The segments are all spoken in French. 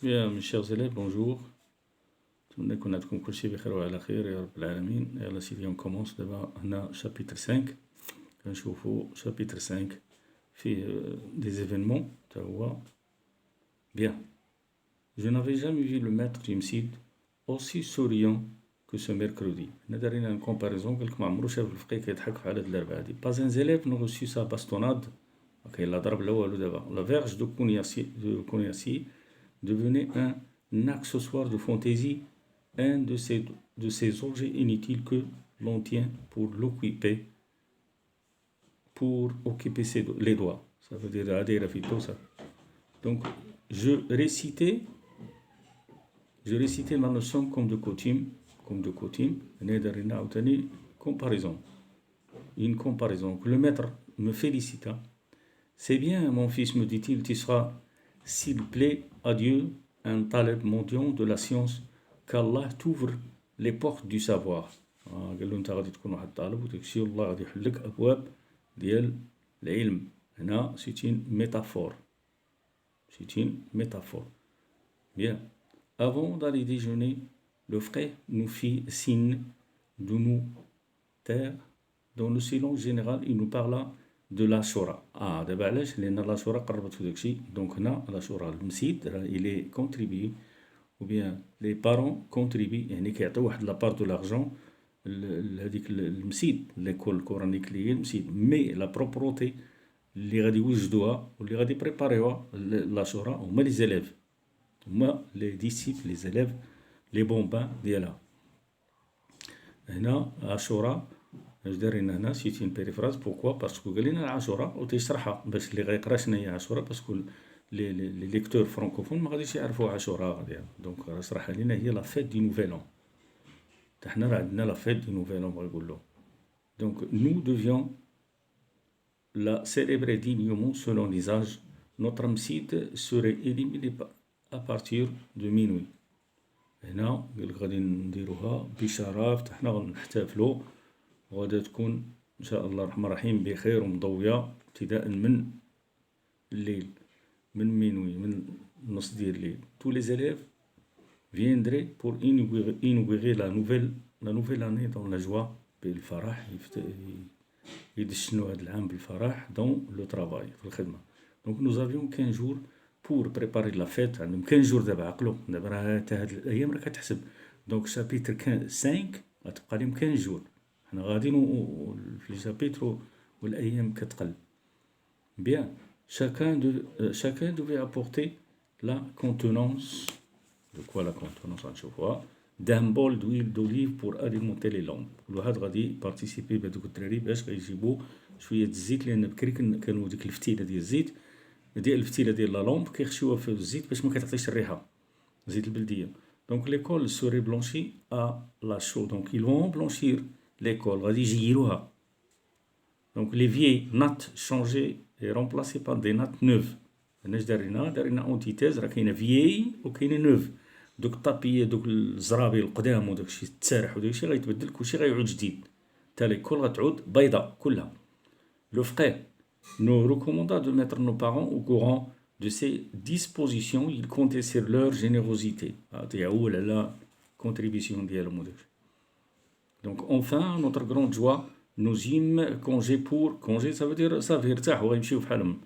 Bien, mes chers élèves, bonjour. نتمنى يكون عندكم كل شيء بخير وعلى خير يا رب العالمين. يلا سيدي on commence دابا هنا chapitre 5 كنشوفو chapitre 5 فيه des événements تا هو. Bien. Je n'avais jamais vu le maître du MSID aussi souriant que ce mercredi. هنا دارينا une comparaison قالك ما عمرو شاف الفقيه كيضحك بحال هاد الأربعة هادي. Pas un élève n'a reçu sa bastonnade. كاين لا ضرب لا والو دابا. La verge de Koniassi devenait un accessoire de fantaisie, un de ces objets inutiles que l'on tient pour occuper les doigts. Ça veut dire adhérer à tout ça. Donc, je récitais ma leçon comme de coutume. Une comparaison. Que le maître me félicita. C'est bien, mon fils, me dit-il, tu seras, s'il plaît à Dieu, un talib mendiant de la science, qu'Allah t'ouvre les portes du savoir. قال له انت غادي تكون واحد الطالب وداكشي والله غادي يحل لك ابواب ديال العلم. هنا c'est une métaphore. Bien. Avant d'aller déjeuner, le frère nous fit signe de nous taire. Dans le silence général, il nous parla de l'Ashura. دابا علاش؟ لأن الأشورا قربت في داكشي. دونك هنا الأشورا المسيد راه إلي كونتريبي ou bien les parents contribuent يعني كيعطيو واحد لابار دو لارجون لهاديك المسيد ليكول القرانيك اللي هي المسيد. مي لا بروبروتي اللي غادي يوجدوها واللي غادي بريباريوها لاشورا هما لي زيليف، هما لي ديسيبل لي زيليف لي بومبان ديالها. هنا عاشورا اش دايرين هنا سيتين بيريفراز. بوكوا؟ باسكو قال لنا عاشورا وتيشرحها باش اللي غيقرا شنو هي عاشورا، باسكو لي ليكتور فرانكوفون ما غاديش يعرفوا عاشورا غادي. دونك راه شرحها لنا هي لا فيت دي نوفيل ان. حنا راه عندنا لا فيت دي نوفيل ان بغا يقول له. دونك nous devions la célébrer dignement selon les âges. Notre MSID serait éliminé à partir de minuit. هنا قال لك غادي نديروها بشرف، حنا غنحتفلوا وغادي تكون ان شاء الله الرحمن الرحيم بخير ومضويه ابتداء من الليل، من مينوي، من نص ديال الليل. tous les élèves viendraient pour inaugurer la nouvelle année dans la joie بالفرح. يدشنوا هذا العام بالفرح dans le travail في الخدمه. donc nous avions 15 jours pour préparer la fête. عندهم 15 jours دابا عقلوا دابا راه حتى هاد الايام راه كتحسب. دونك شابيتر 5 غتبقى لهم 15 جور. حنا غاديين في لي شابيتر والايام كتقل. bien chacun devait apporter la contenance. de quoi la contenance غنشوفوها. d'un bol d'huile d'olive pour alimenter les lampes. كل واحد غادي بارتيسيبي بهذوك الدراري باش غيجيبوا شويه الزيت، لان بكري كانوا ديك الفتيله ديال الزيت ديال الفتيله ديال لا لامب كيخشيوها في الزيت باش ما كتعطيش الريحه، زيت البلديه. دونك ليكول سوري بلونشي ا لا شو. دونك ils vont blanchir ليكول، غادي يجيروها. دونك لي فيي نات شونجي اي رومبلاسي بار دي نات نوف. هنا دارينا اونتيتيز، راه كاينه فيي وكاينه نوف. دوك الطابيه دوك الزرابي القدام وداك الشيء التسارح وداك الشيء غيتبدل، كلشي غيعود جديد. تا ليكول غتعود بيضاء كلها. لو فقيه nous recommanda de mettre nos parents au courant de ces dispositions. Il comptait sur leur générosité. تيعول على contribution ديالهم وداك. Donc enfin notre grande joie, nous eûmes congé pour congé. ça veut dire صافي يرتاحوا غيمشيو بحالهم.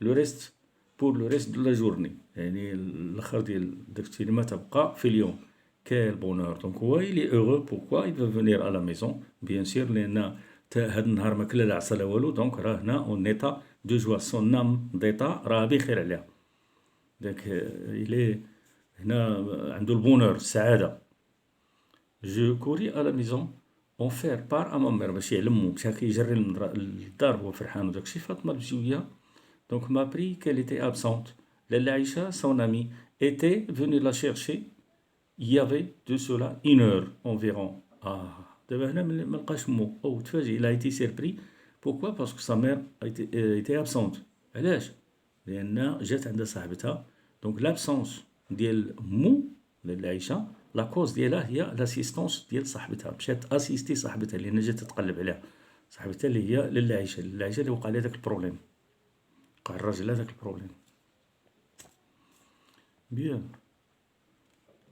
le reste pour le reste de la journée، يعني الاخر ديال داكشي اللي ما تبقى في اليوم. quel bonheur. donc هو il est heureux. pourquoi il veut venir à la maison bien sûr؟ لان هاد النهار ما كلا لا عصا لا والو. دونك راه هنا اون ايتا دو جوا، سون نام ديتا راه بخير عليها. داك الي هنا عنده البونور السعاده. جو كوري على ميزون اون فير بار ا مامير باش يعلمو، مشى كيجري للدار هو فرحان وداكشي. فاطمه البزويه دونك ما بري كيل ايتي ابسونت. لاله عائشه سون امي ايتي فوني لا شيرشي يافي دو سولا اون اور انفيرون. دابا هنا ما لقاش مو او تفاجئ. لا ايتي سيربري. بوكوا؟ باسكو سا مير ايتي ابسونت. علاش؟ لان جات عندها صاحبتها. دونك لابسونس ديال مو لعيشه لا كوز ديالها هي لاسيستونس ديال صاحبتها. مشات اسيستي صاحبتها لان جات تتقلب عليها. صاحبتها اللي هي لاله عائشه اللي وقع لها داك البروبليم، وقع الراجل هذاك البروبليم. بيان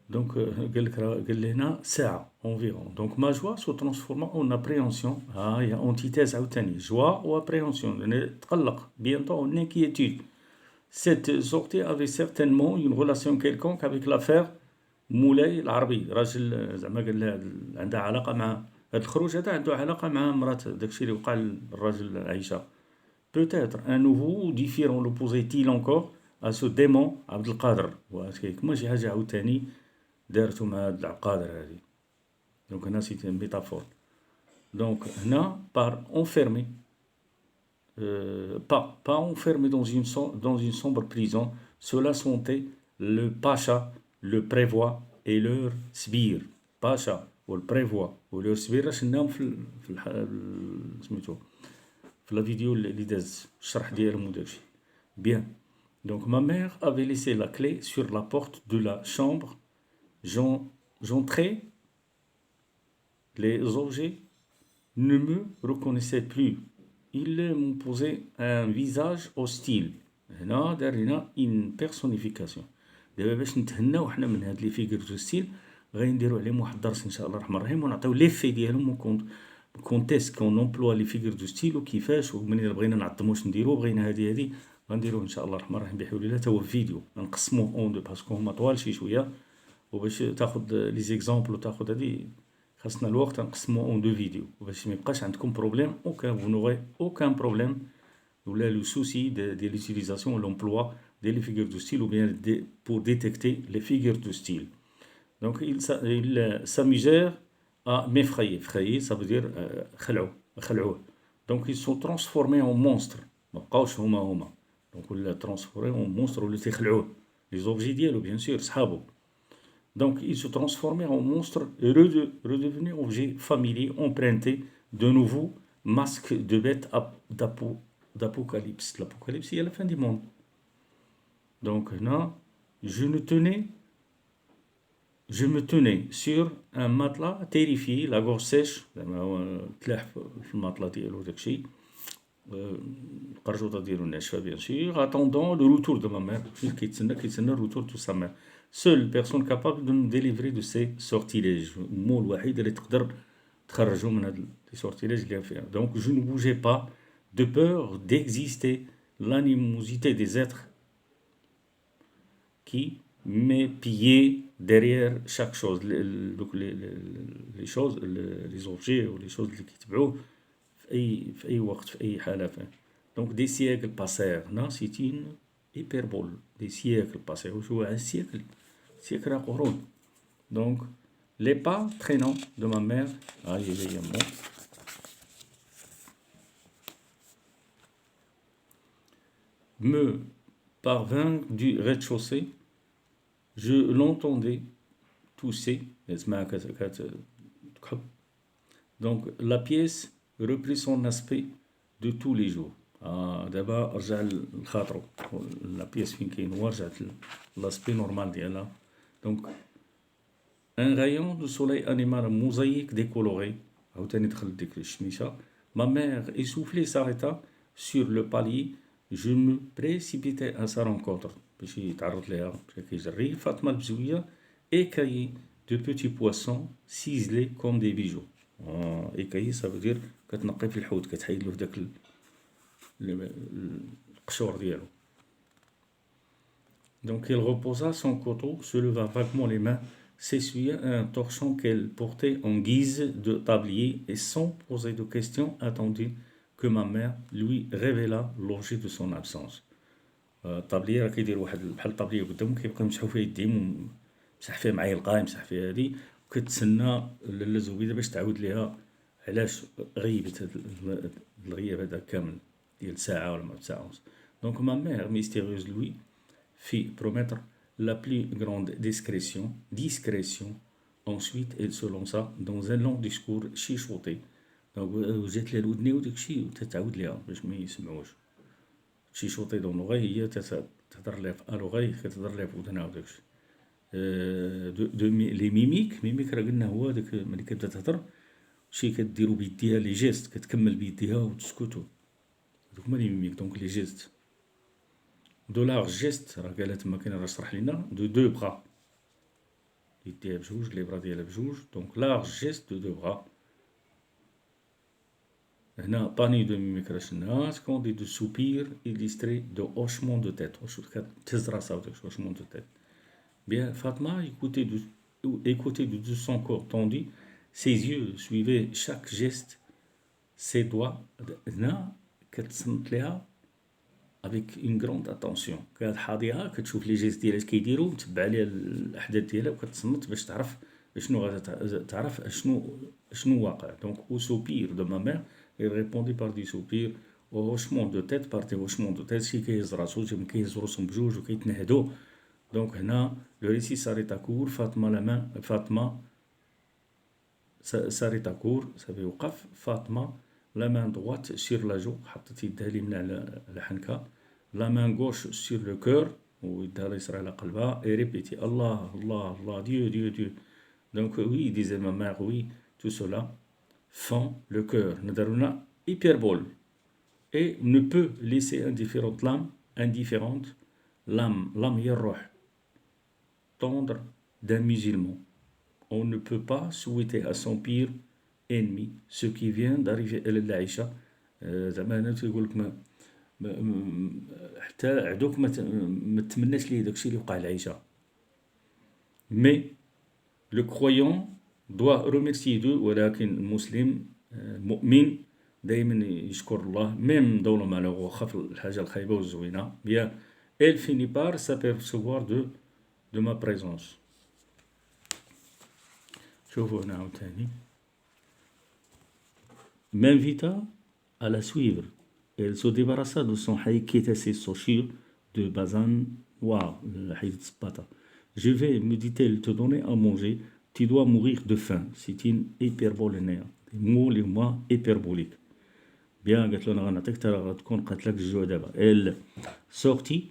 دونك قال لك قال لي هنا ساعة environ. دونك ما جوا سو ترانسفورما اون ابريهنسيون. ها هي اونتيتيز عاوتاني جوا و ابريهنسيون، لأن تقلق bientôt اون انكيتود. Cette sortie avait certainement une relation quelconque avec l'affaire مولاي العربي. راجل زعما قال لها عندها علاقة مع هاد الخروج هذا، عنده علاقة مع مرات داكشي اللي وقع للراجل عايشة. Peut-être un nouveau différent l'opposait-il encore à ce démon عبد القادر. كما شي حاجة عاوتاني دارتو مع هاد العقادر هادي. دونك هنا سيتي ميتافور. دونك هنا par enfermé, pas enfermé dans une sombre prison, cela sentait le pacha, le prévôt et leur sbire. pacha والبريفوا ولور سبير راه شناهم سميتو في لا فيديو اللي داز الشرح ديالهم وداكشي. Bien. Donc ma mère avait laissé la clé sur la porte de la chambre. J'entrais. Les objets ne me reconnaissaient plus. Ils m'ont posé un visage hostile. هنا دار لنا une personnification. دابا باش نتهناو حنا من هاد لي فيغور دو ستيل غنديرو عليهم واحد الدرس ان شاء الله الرحمن الرحيم، ونعطيو لي في ديالهم كونتيس كون امبلوا لي فيغور دو ستيل وكيفاش، ومنين بغينا نعظمو واش نديرو، بغينا هادي غنديروه ان شاء الله الرحمن الرحيم بحول الله تا هو في فيديو نقسموه اون دو باسكو هما طوال شي شويه، وباش تاخد لي زيكزامبل وتاخد هادي خاصنا الوقت نقسموه اون دو فيديو باش ما يبقاش عندكم بروبليم اوكان بروبليم ولا لو سوسي ديال لوتيليزاسيون و لومبلوا ديال لي فيغور دو ستيل ou bien pour détecter les figures de style. Donc ils s'amusèrent à m'effrayer. Effrayer, ça veut dire خلعوه. Donc ils sont transformés en monstres. ما بقاوش هما. Donc ولا transformés en monstres ولا تيخلعوه. Les objets ديالو bien sûr صحابو. Donc ils se transformèrent en monstres et redevenaient objets familiers empruntés de nouveaux masques de bêtes d'apocalypse. L'apocalypse, c'est la fin du monde. Donc là, je me tenais sur un matelas terrifié, la gorge sèche, في المطلة ديالو داكشي القرجوطة ديالو ناشفة bien sûr, attendant le retour de ma mère. كيتسنى le retour de sa mère. Seule personne capable de me délivrer de ces sortilèges. المو الوحيد اللي تقدر تخرجو من هاد les sortilèges اللي فيها. Donc je ne bougeais pas de peur d'exister l'animosité des êtres qui m'épiaient derrière chaque chose. Donc les choses, les objets ou les choses اللي كيتبعوه في أي وقت في أي حالة فيه. Donc des siècles passèrent. هنا c'est une hyperbole. Des siècles passèrent. وش هو un siècle? siècle راه قرون. Donc les pas traînants de ma mère. Me parvint du rez-de-chaussée. Je l'entendais tousser. Donc la pièce reprit son aspect de tous les jours. دابا رجع لخاطرو لا بيس فين كاين هو رجعت لاسبي نورمال ديالها. دونك ان رايون دو سوليل انيمال موزايك ديكولوري عاوتاني دخل ديك الشميشه. ما مير اسوفلي ساريتا سور لو بالي. جو مو بريسيبيتي ا سا رونكونتر باش يتعرض ليها باش كيجري. فاطمه البزويه ايكايي دو بوتي بواسون سيزلي كوم دي بيجو. ايكايي سا فو دير كتنقي في الحوت كتحيد له داك القشور ديالو. Donc elle reposa son couteau, se leva vaguement les mains, s'essuya un torchon qu'elle portait en guise de tablier et sans poser de questions attendit que ma mère lui révéla l'objet de son absence. الطابليه راه كيدير واحد بحال الطابليه قدام كيبقى يمسحوا فيه يديهم يمسح فيه مع يلقاه يمسح فيه هادي وكتسنى لاله زبيده باش تعاود ليها علاش غيبت هاد الغياب هذا كامل ديال ساعه ولا ما ساعه ونص. دونك ما مير ميستيريوز لوي fit promettre la plus grande discrétion. Ensuite, elle se lança dans un long discours chuchoté. Donc, جات لها الودني وداكشي وتتعاود ليها باش ما يسمعوش. chuchoté dans l'oreille هي تهضر لها في الوغاي كتهضر لها في ودنها وداكشي. لي ميميك راه قلنا هو داك ملي كتبدا تهضر شي كديرو بيديها لي جيست كتكمل بيديها وتسكتو. دوك هما لي ميميك. دونك لي جيست دو لارج جيست راه قالها تما كاين راه شرح لينا دو بغا يديها بجوج لي برا ديالها بجوج دونك لارج جيست دو برا. هنا باني دو ميكراش الناس كون دي دو سوبير illustré de hochement de tête تهز راسها وداك hochement de tête. Bien, Fatma écoutait de son corps tendu, ses yeux suivaient chaque geste, ses doigts. هنا كتصنت ليها avec une grande attention. كانت حاضيها كتشوف لي جيست ديالها كيديروا متبع عليها الاحداث ديالها وكتصنت باش تعرف شنو تعرف شنو واقع. دونك au soupir de ma mère il répondit par des soupirs, au hochement de tête par des hochements de tête. شي كيهز راسو كيهز راسهم بجوج وكيتنهدوا. دونك هنا le récit s'arrête à court. Fatma s'arrête à court, ça veut وقف. Fatma la main droite sur la joue, حطت يدها اليمنى على الحنكة. La main gauche sur le cœur, ويدها اليسرى على قلبها. Et répétit Allah, Allah, Allah, Dieu, Dieu, Dieu. Donc oui, disait ma mère, oui, tout cela fend le cœur. Nadaruna hyperbole. Et ne peut laisser indifférente l'âme yarroh, tendre d'un musulman. On ne peut pas souhaiter à son pire ennemi ce qui vient d'arriver à l'Aïcha. زعما انا تيقول لك حتى عدوك ما تمناش ليه داكشي اللي وقع لعائشة. Mais le croyant doit remercier Dieu. ولكن المسلم المؤمن دائما يشكر الله ميم دولة ما واخا في الحاجة الخايبة والزوينة. Bien, elle finit par s'apercevoir de ma présence. شوفوا هنا عاوتاني. M'invita à la suivre. Elle se débarrassa de son haï qui était ses chaussures de bazan noir, le haï de spata. Je vais, me dit-elle, te donner à manger. Tu dois mourir de faim. C'est une hyperbole. Des mots, les mots hyperboliques. Bien, elle sortit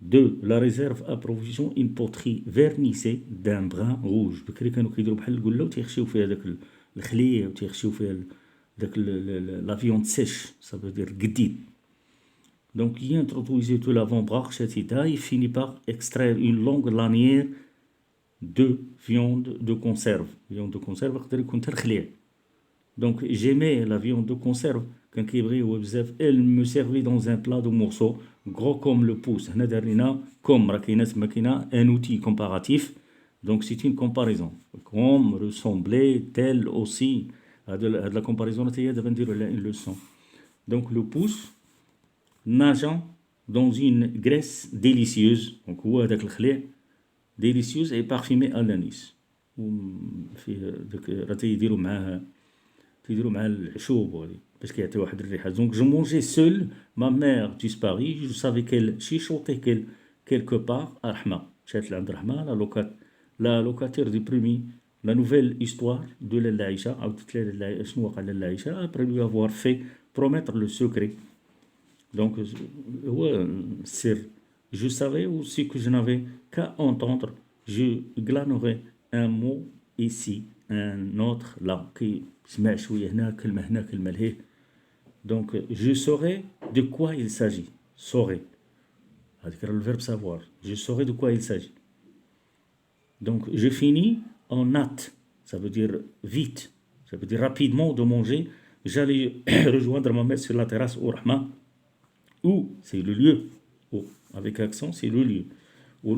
de la réserve à provision une poterie vernissée d'un brun rouge. بكري كانوا كيديروا بحال القله وتيخشيو فيها داك الخليه وتيخشيو فيها داك لا viande sèche, ça veut dire قديد. Donc il introduisait tout l'avant-bras chatita, il finit par extraire une longue lanière de viande de conserve. Viande de conserve يقدر يكون حتى الخليه. Donc j'aimais la viande de conserve. كان كيبغيوها بزاف. Elle me servait dans un plat de morceaux gros comme le pouce. هنا دارينا comme راه كاينه تما كاينه un outil comparatif. Donc c'est une comparaison. Comme, ressembler, tel aussi. هاد la comparaison حتى هي دابا نديرو عليها une leçon. Donc le pouce nageant dans une graisse délicieuse. Donc هو هذاك الخليع délicieuse et parfumé à l'anis. فيه داك راه تيديروا معاه العشوب وهادي باش كيعطي واحد الريحه. Donc je mangeais seul, ma mère disparut, je savais qu'elle chuchotait quelque part. Rahma مشات لعند رحمه la locataire du premier, la nouvelle histoire de l'Aïcha. عاودت لها شنو وقع للعائشة après lui avoir fait promettre le secret. Donc هو السر. Je savais aussi que je n'avais qu'à entendre. Je glanerais un mot ici, un autre là, qui سمع شويه هنا كلمه هنا كلمه لهيه. Donc je saurais de quoi il s'agit. Saurais, هذاك le verbe savoir. Je saurais de quoi il s'agit. Donc je finis en hâte, ça veut dire vite, ça veut dire rapidement de manger. J'allais rejoindre ma mère sur la terrasse au Rahma, où c'est le lieu, où, avec accent c'est le lieu, ou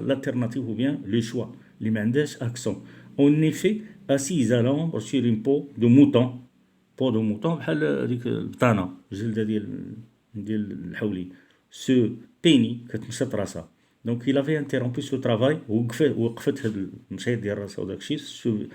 l'alternative ou bien le choix, les mandages accent. En effet, assise à l'ombre sur une peau de mouton بحال هذيك البطانه الجلده ديال الحولي. Ce penny كتمشط راسها. Donc il avait interrompu ce travail وقفت هاد المشيط ديال راسها وداك الشيء.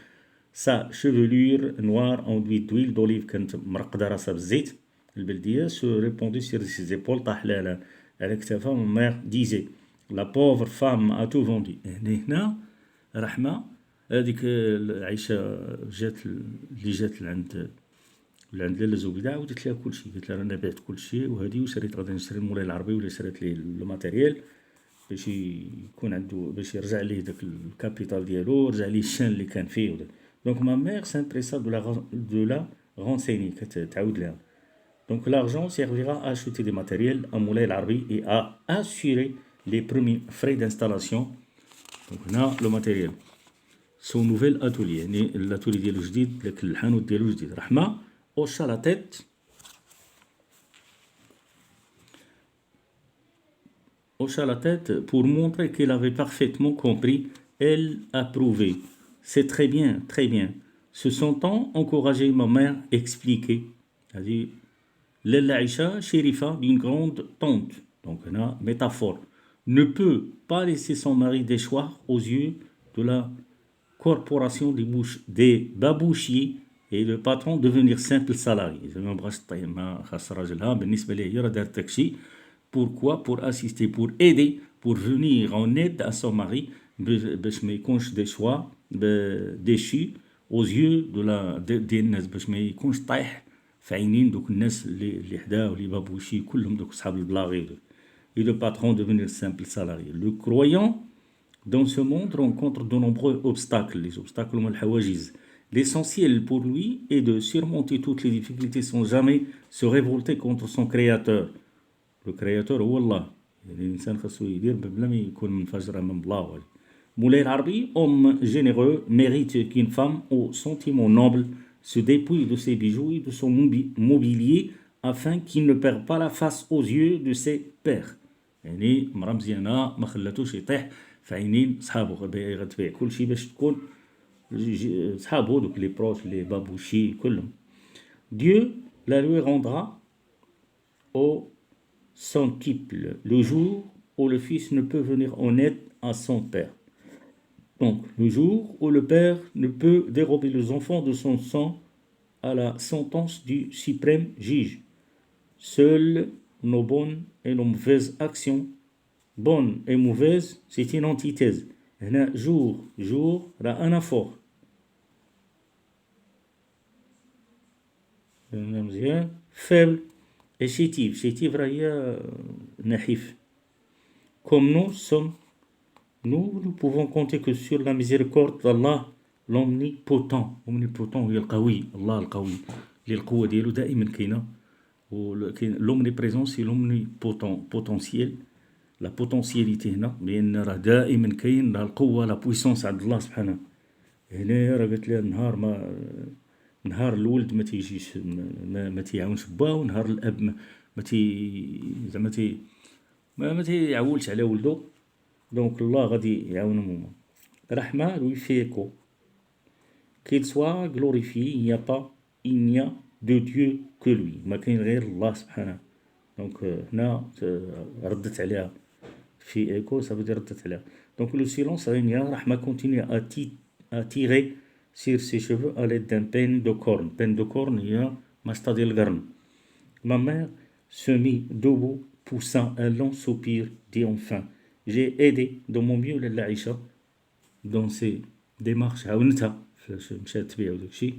Sa chevelure noire enduite d'huile d'olive كانت مرقده راسها بالزيت البلديه. Se répandait sur ses épaules طاح لها على كتافها. Ma mère disait la pauvre femme a tout vendu. هنا رحمه هذيك عائشه جات لعند لاله زبيده عاودت لها كلشي. قالت لها انا بعت كلشي وهذه وشريت غادي نشري المولاي العربي ولا شريت ليه الماتيريال باش يكون عنده باش يرجع ليه داك الكابيتال ديالو رجع ليه الشان اللي كان فيه. دونك ما مير سامبريسا دو لا رونسيني كتعاود لها. Donc l'argent servira à acheter des matériels à Moulay al-Arabi et à assurer les premiers frais d'installation. Donc là le matériel. son nouvel atelier. يعني l'atelier ديالو جديد، لك الحانوت ديالو جديد. رحمة hocha la tête pour montrer qu'elle avait parfaitement compris. Elle approuvait. C'est très bien, très bien. Se sentant encouragée, ma mère expliquait. C'est-à-dire, Lella Aïcha, Shérifa, d'une grande tante, donc une métaphore, ne peut pas laisser son mari déchoir aux yeux de la corporation des babouchiers et le patron devenir simple salarié. Pourquoi? Pour assister, pour aider, pour venir en aide à son mari, باش ما يكونش des choix déchus aux yeux ديال الناس، باش ما يكونش طايح في عينين دوك الناس اللي حداه واللي بابوشي كلهم دوك صحاب البلاغي. Et le patron devenir simple salarié. Le croyant dans ce monde rencontre de nombreux obstacles, les obstacles هما الحواجز. L'essentiel pour lui est de surmonter toutes les difficultés sans jamais se révolter contre son créateur. Le créateur هو الله، يعني الانسان خاصو يدير بلا ما يكون منفجر امام الله. Moulay Harbi, homme généreux, mérite qu'une femme aux sentiments nobles se dépouille de ses bijoux et de son mobilier afin qu'il ne perde pas la face aux yeux de ses pairs. يعني مرا مزيانه ما خلاتوش يطيح في عينين صحابو، غتبيع كلشي باش تكون صحابو دوك لي بروش لي بابوشي كلهم. Dieu la lui rendra au centuple le jour où le fils ne peut venir en aide à son père. Donc, le jour où le père ne peut dérober les enfants de son sang à la sentence du suprême juge. Seules nos bonnes et nos mauvaises actions, bonnes et mauvaises, c'est une antithèse. هنا jour راه أنا فوق. مزيان. Faible et chétive راه هي نحيف. Comme nous sommes, nous pouvons compter que sur la miséricorde d'Allah l'omnipotent. Omnipotent هي القوي، الله القوي اللي القوة ديالو دائما كاينة. l'omniprésence c'est l'omnipotentiel، لا بوتونسياليتي هنا، لأن راه دائما كاين القوة لا بويسونس عند الله سبحانه. هنا راه قالت لها نهار الولد ما تيجيش ما تيعاونش باه، ونهار الاب ما تيعولش على ولده، دونك الله غادي يعاون موما. Rahma lui fait écho. Qu'il soit glorifié, il n'y a de Dieu que lui. ما كاين غير الله سبحانه. دونك هنا ردت عليها في écho، ça veut dire ردت عليها. Donc le silence régnait. Rahma continue à tirer sur ses cheveux à l'aide d'un peine de corne. Peine de corne هي مشطة ديال القرن. Ma mère se mit debout, poussant un long soupir, dit enfin: J'ai aidé de mon mieux Lella Aïcha dans ses démarches. عاونتها فاش مشات تبيع وداكشي.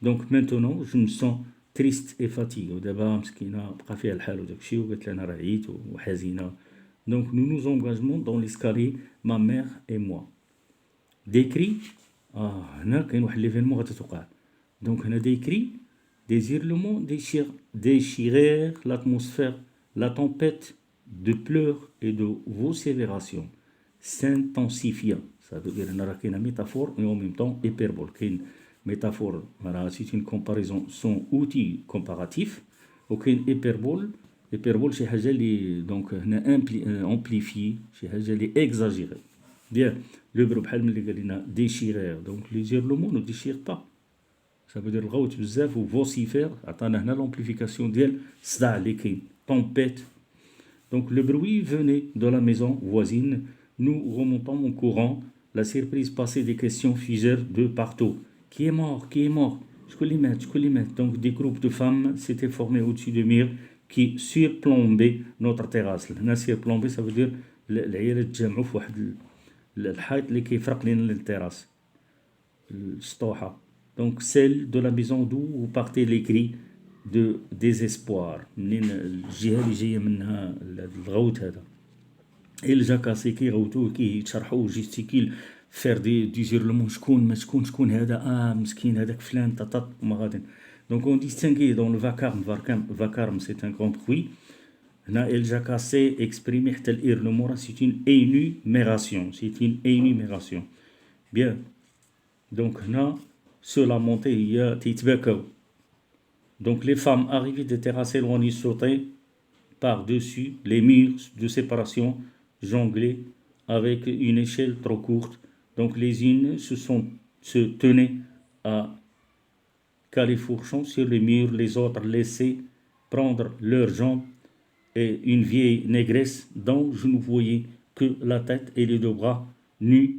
Donc maintenant je me sens triste et fatigué. ودابا مسكينة بقى فيها الحال وداكشي، وقالت لنا راه عييت وحزينة. Donc nous nous engageons dans l'escalier, ma mère et moi. Décrit هنا كاين واحد ليفينمون غتتوقع. Donc هنا décrit des hurlements déchirèrent l'atmosphère, la tempête de pleurs et de vociférations s'intensifia. Ça veut dire هنا راه كاينه métaphore et en même temps hyperbole. كاين métaphore راه c'est une comparaison sans outil comparatif، وكاين hyperbole شي حاجه اللي دونك هنا امبليفي، شي حاجه اللي اكزاجيري. Bien, le verbe بحال ملي قال لنا déchirer، donc les hurlements ne déchirent pas. Ça veut dire الغوت بزاف و vocifère، عطانا هنا l'amplification ديال الصداع اللي كاين tempête. Donc le bruit venait de la maison voisine. Nous remontons en courant. La surprise passait, des questions fusèrent de partout. Qui est mort? شكون اللي مات. Donc des groupes de femmes s'étaient formés au-dessus du mur qui surplombaient notre terrasse. هنا surplombé ça veut dire العيالات تجمعوا في واحد الحائط اللي كيفرق لنا التراس السطوحة. Donc celle de la maison d'où partaient les cris de désespoir، منين الجهة اللي جاية منها الغوت هذا. Il جاكاسي كيغوتو كيتشرحو جيستيكيل فير دي زيرلمون، شكون هذا، مسكين هذاك فلان تطط وما غادي. Donc on distinguait dans le vacarme c'est un grand bruit. هنا il جاكاسي exprimé حتى الإيرلمون c'est une énumération. Bien. Donc هنا sur la montée هي تيتباكاو. Donc les femmes arrivaient des terrasses éloignées sautaient par-dessus les murs de séparation, jonglaient avec une échelle trop courte. Donc les unes se tenaient à califourchon sur les murs, les autres laissaient prendre leurs jambes, et une vieille négresse dont je ne voyais que la tête et les deux bras nus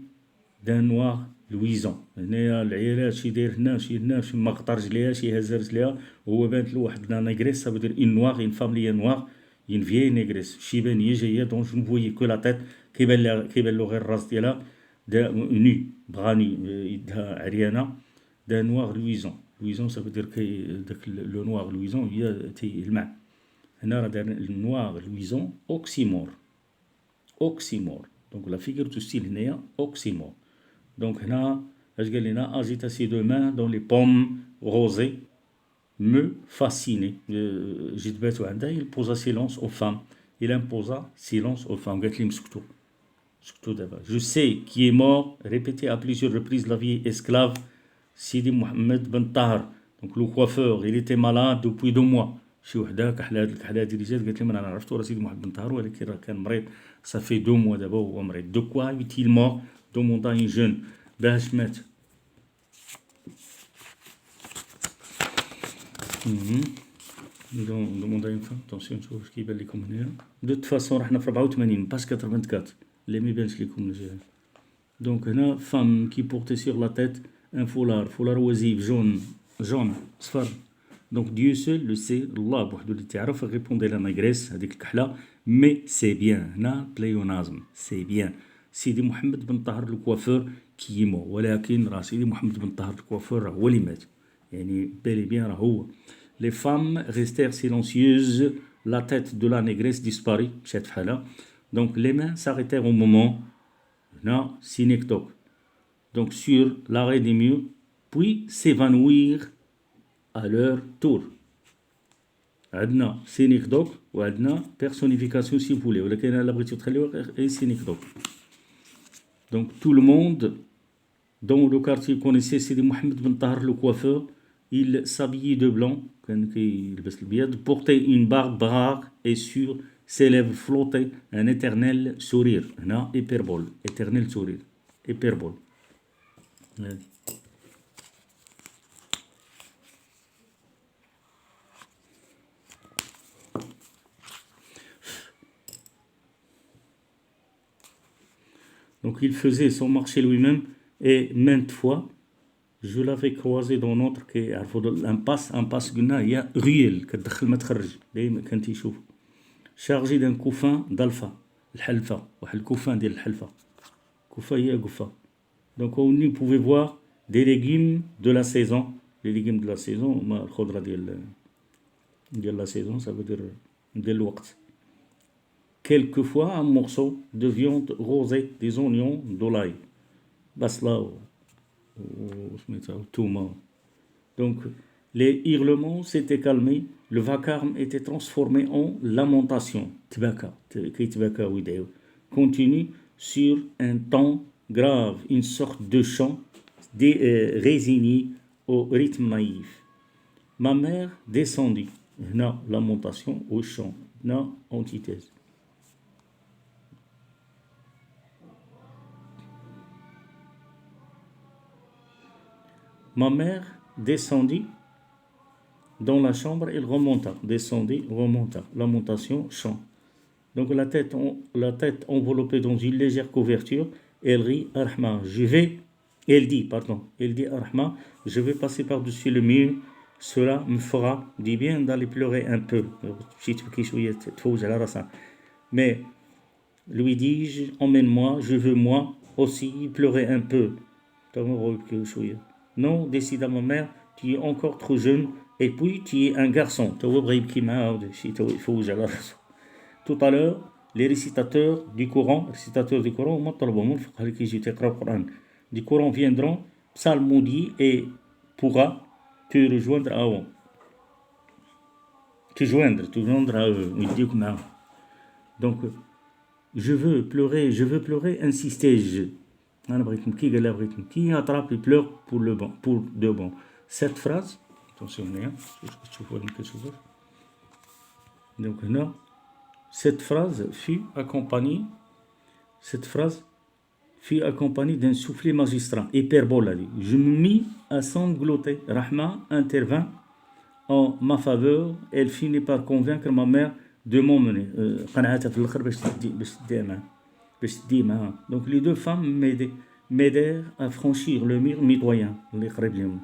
d'un noir luisant. هنايا العيالات شي داير هنا شي هنا شي مقطع رجليها شي هز رجليها وهو بانت له واحد لا نيغريس. Ça veut dire une noire, une femme liée noire, une vieille négresse شيبانيه جايه دون جو نفويي كو لا تيت كيبان له غير الراس ديالها ني بغاني يدها عريانه دا نوار لويزون. لويزون ça veut dire كي داك لو نوار لويزون هي تيلمع. هنا راه دار النوار لويزون اوكسيمور. اوكسيمور دونك لا فيغور دو ستيل هنايا اوكسيمور. دونك هنا اش قال لنا اجيتا سي دو مان دون لي بوم روزي me fascinait. جيت باتو عندها il posa silence aux femmes. Il imposa silence aux femmes. قالت لي مسكتوا سكتوا دابا. Je sais qui est mort, répété à plusieurs reprises la vieille esclave Sidi Mohamed Ben Tahar. Donc le coiffeur, il était malade depuis 2 mois. شي وحده كحله هاد الكحله هادي اللي جات قالت لي ما انا عرفتو راه سيدي محمد بن طاهر ولكن راه كان مريض صافي 2 mois دابا وهو مريض. دو كوا est-il mort demanda une jeune. باش مات. demanda une femme. attention نشوف واش كيبان لكم هنايا. دو توت فاسون راه حنا في 84 باش 84 اللي ما يبانش لكم الجهه. دونك هنا فام كي بورتي سور لا تيت ان فولار وزيف جون صفر. Donc Dieu seul le sait, Allah بوحدو اللي تعرف. répondait la négresse هذيك الكحله. mais c'est bien هنا بلايونازم c'est bien. سيدي محمد بن طاهر الكوافور كيمو ولكن راه سيدي محمد بن طاهر الكوافور راه هو اللي مات يعني بالي بيان راه هو. Les femmes restèrent silencieuses, la tête de la négresse disparut مشات في حالها. Donc les mains s'arrêtèrent au moment هنا synecdoque donc sur l'arrêt des murs puis s'évanouirent à leur tour. عندنا synecdoque وعندنا personnification si vous voulez ولكن الا بغيتو تخليوها غير synecdoque. Donc tout le monde dans le quartier connaissait Sidi Mohamed Ben Tahar le coiffeur. Il s'habillait de blanc كان كيلبس البيض, portait une barbe rare et sur ses lèvres flottait un éternel sourire. هنا hyperbole, éternel sourire, hyperbole. Donc il faisait son marché lui-même et maintes fois je l'avais croisé dans notre كيعرفوا الامباس قلنا هي ريال كتدخل ما تخرج دائما كان تيشوف. chargé d'un couffin d'alpha الحلفه واحد الكوفان ديال الحلفه. كوفه هي قفه. Donc on y pouvait voir des légumes de la saison. les légumes de la saison ما الخضره ديال la saison ça veut dire ديال الوقت. quelquefois un morceau de viande rosée, des oignons, de l'ail. بصله وسميتها تومه. Donc les hurlements s'étaient calmés, le vacarme était transformé en lamentation. تباكى كيتباكى ويدعيو. Continue sur un ton grave, une sorte de chant résigné au rythme naïf. Ma mère descendit. هنا lamentation au chant. هنا antithèse. Ma mère descendit dans la chambre, elle remonta. Descendit, remonta. Lamentation, chant. Donc la tête enveloppée dans une légère couverture, elle rit Arhma. Elle dit Arhma, je vais passer par-dessus le mur, cela me fera du bien d'aller pleurer un peu. Mais lui dis-je, emmène-moi, je veux moi aussi pleurer un peu. Non, décida ma mère, tu es encore trop jeune et puis tu es un garçon. Tout à l'heure, les récitateurs du Coran viendront psalmodier et pourra te rejoindre à eux. Te joindre à eux. Donc, je veux pleurer, insistais-je. أنا بغيت نبكي قال لها بغيت نبكي attrape il pleure pour de bon. Cette phrase attention هنايا واش كتشوفوا ولا ما كتشوفوش. دونك هنا cette phrase fut accompagnée d'un soufflet magistral, hyperbole هذه. Je me mis à sangloter. Rahma intervint en ma faveur. Elle finit par convaincre ma mère de m'emmener. قنعتها في الآخر باش تدي معاها. Donc les deux femmes m'aidèrent à franchir le mur mitoyen اللي قريب لهم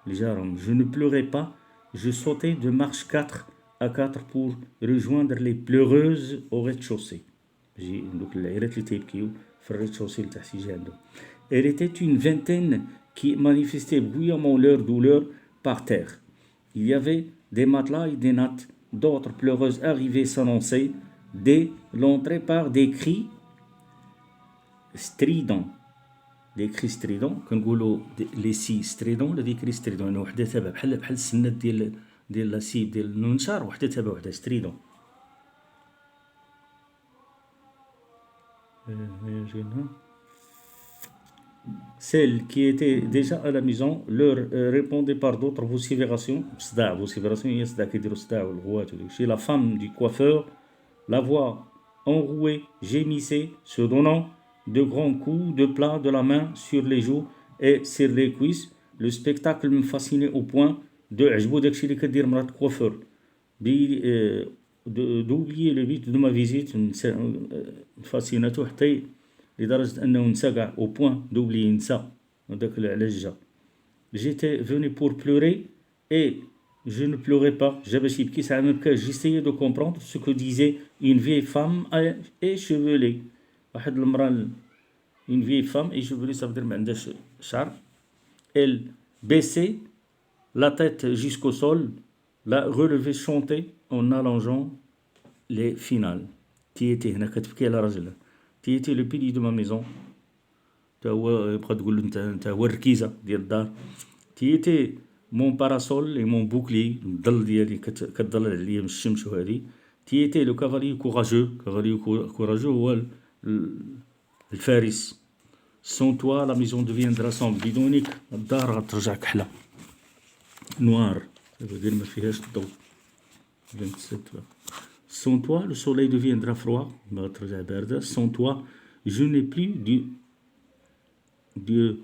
اللي جارهم. Je ne pleurais pas. Je sautais de marche 4 à 4 pour rejoindre les pleureuses au rez-de-chaussée. دوك العائلات اللي تيبكيو في الرez-de-chaussée لتحت يجي عندهم. Elle était une vingtaine qui manifestait bruyamment leur douleur par terre. Il y avait des matelas et des nattes. D'autres pleureuses arrivaient s'annoncer dès l'entrée par des cris stridents. Des cris stridents كنقولوا لي سي ستريدون ولا دي كري ستريدون. يعني وحده تابع بحال السنات ديال لاسيب ديال المنشار وحده تابع وحده ستريدون. Celles qui étaient déjà à la maison leur répondaient par d'autres vociférations. صداع vocifération هي صداع كيديروا صداع والغوات وداك الشيء. La femme du coiffeur, la voix enrouée, gémissait, se donnant de grands coups de plat de la main sur les joues et sur les cuisses. Le spectacle me fascinait au point de عجبو داكشي اللي كدير مرات الكوافور d'oublier le but de ma visite. فاسيناتو حتى لدرجة أنه نسى كاع au point d'oublier نسى هذاك علاش جا. J'étais venu pour pleurer et je ne pleurais pas. جا باش يبكي ساعة ما بكاش. J'essayais de comprendre ce que disait une vieille femme échevelée. واحد المرأة une vieille femme échevelée ça veut dire ما عندهاش شعر. Elle baissait la tête jusqu'au sol, la relevait, chantait en allongeant les finales. تيتي هنا كتبكي على راجلها. تيتي لو بيلي دو ما ميزون تا هو يبقى تقول له انت هو الركيزه ديال الدار. تيتي مون باراسول اي مون بوكلي الظل ديالي كتظلل عليا من الشمس وهذه. تيتي لو كافاليو كوراجو هو الفارس. سون توا لا ميزون دوفيندرا سون بدونك الدار غترجع كحله نوار دير ما فيهاش الضوء. Sans toi, le soleil deviendra froid. Sans toi, je n'ai plus de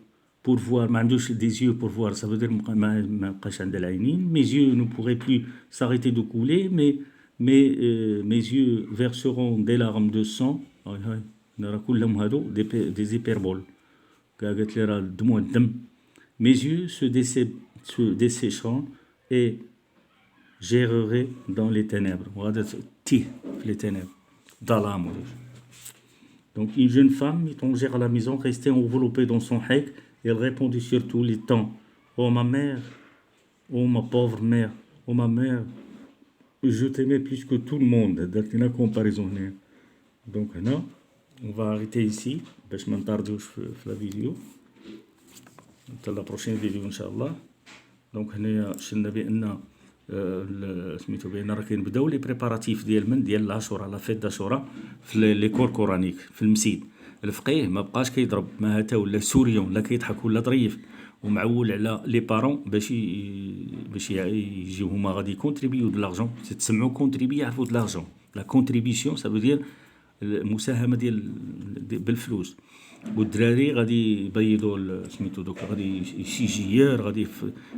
pour voir. ما عندوش des yeux pour voir. Ça veut dire ما بقاش عند العينين. Mes yeux ne pourraient plus s'arrêter de couler, mais mes yeux verseront des larmes de sang. نرى كلهم هادو des hyperboles. قالت لي راه دموع الدم. Mes yeux se dessécheront et j'errerai dans les ténèbres. وغادا تيه في les ténèbres. ظلام. Donc une jeune femme étrangère à la maison restait enveloppée dans son hek et elle répondit sur tous les temps. Oh ma mère, oh ma pauvre mère, oh ma mère, je t'aimais plus que tout le monde. درت لنا comparaison هنا. Donc هنا on va arrêter ici باش ما نطردوش في la vidéo. حتى la prochaine vidéo ان شاء الله. دونك هنايا شلنا بان سميتو بان راه كنبداو لي بريباراتيف ديال العاشوراء لا فيت داشوراء في لي كور كورانيك في المسيد. الفقيه ما بقاش كيضرب ما هتا ولا سوريون لا كيضحك ولا ظريف ومعول على لي بارون باش يجيو هما غادي كونتريبيو دو لارجون. تسمعوا كونتريبي يعرفوا دو لارجون. لا كونتريبيسيون سافو دير المساهمه ديال بالفلوس. والدراري غادي يبيضوا سميتو دوك غادي شي جيار غادي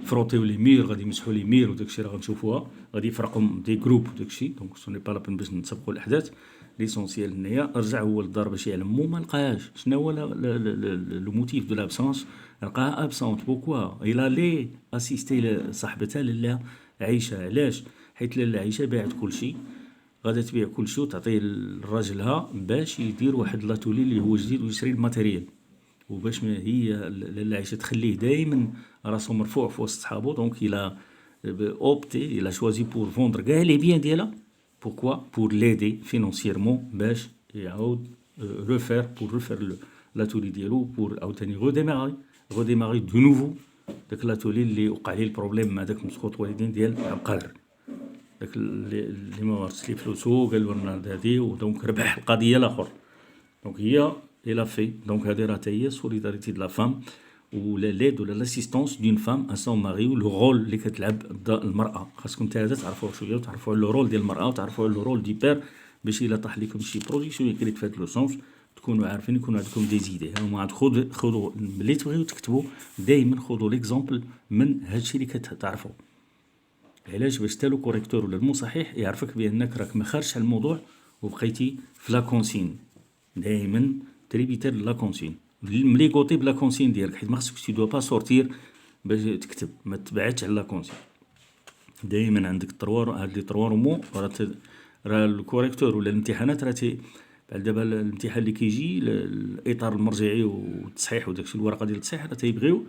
فروطيو لي مير غادي يمسحوا لي مير وداكشي راه غنشوفوها غادي يفرقوا دي جروب وداكشي. دونك سوني با لابن باش نسبقوا الاحداث. ليسونسيال هنايا رجع هو للدار باش يعلم ما لقاهاش. شنو هو لو موتيف دو لابسونس؟ لقاها ابسونت. بوكوا الى لي اسيستي صاحبتها لاله عايشه. علاش؟ حيت لاله عايشه باعت كلشي غادا تبيع كلشي وتعطيه لراجلها باش يدير واحد لاتولي اللي هو جديد ويشري الماتيريال وباش ما هي لاله عايشه تخليه دائما راسو مرفوع في وسط صحابو. دونك الى اوبتي الى شوازي بور فوندر كاع لي بيان ديالها. بوركوا؟ بور ليدي فينونسيرمون باش يعاود ريفير لاتولي ديالو بور عاوتاني غوديماري دو نوفو داك لاتولي اللي وقع ليه البروبليم مع داك مسخوط والدين ديال عبقر داك اللي ما ورثش ليه فلوسو قال له رنا هادي ودونك ربح القضيه الاخر. دونك هي et l'a fait. Donc هذه راه حتى هي solidarité de la femme ولا l'aide ولا l'assistance d'une femme à son mari و لو رول اللي كتلعب المرأة. خاصكم حتى هذا تعرفوه شوية وتعرفوا على لو رول ديال المرأة وتعرفوا على لو رول دي بير باش إلا طاح لكم شي بروجي شوية كريت في هاد لو سونس تكونوا عارفين يكون عندكم دي زيدي. هما عاد خذوا ملي تبغيو تكتبوا دائما خذوا ليكزومبل من هادشي اللي كتعرفوا. علاش؟ باش حتى لو كوريكتور ولا المصحح يعرفك بانك راك ما خارجش على الموضوع وبقيتي في لا كونسين. دائما تريبيتير لا كونسين ملي قوطي بلا كونسين ديالك حيت ما خصكش تي دو با سورتير باش تكتب ما تبعدش على لا كونسين. دائما عندك هاد لي 3 مو راه الكوريكتور ولا الامتحانات راه بحال دابا الامتحان اللي كيجي الاطار المرجعي والتصحيح وداكشي الورقه ديال التصحيح راه تيبغيو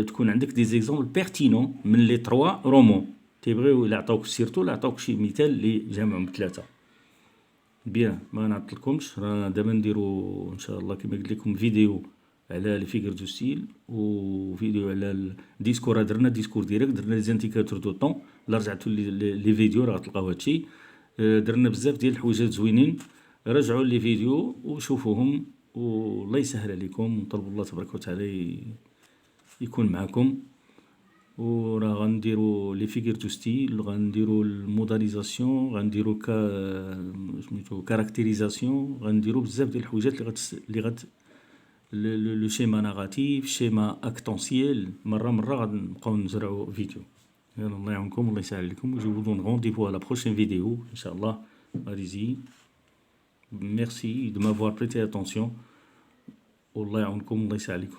تكون عندك دي زيكزامبل بيرتينون من لي 3 رومون. تيبغيو الا عطاوك سيرتو الا عطاوك شي مثال اللي جامعهم بثلاثه. بيان ما نعطلكمش راه دابا نديرو ان شاء الله كما قلت لكم فيديو على لي فيغور دو ستيل وفيديو على الديسكور. درنا ديسكور ديريكت درنا لي زانديكاتور دو طون. لا رجعتوا لي فيديو راه غتلقاو هادشي. درنا بزاف ديال الحويجات زوينين. رجعوا لي فيديو وشوفوهم والله يسهل عليكم ونطلبوا الله تبارك وتعالى يكون معكم. وراه غنديرو لي فيغور دو ستيل غنديرو الموداليزاسيون غنديرو سميتو كاركتيريزاسيون غنديرو بزاف ديال الحويجات اللي لو شيما ناراتيف شيما اكتونسييل. مره غنبقاو نزرعو فيديو. يلا الله يعاونكم الله يسهل عليكم. جو vous donne rendez-vous à la prochaine vidéo inchallah. allez-y. Merci de m'avoir prêté attention. والله يعاونكم الله يسهل عليكم.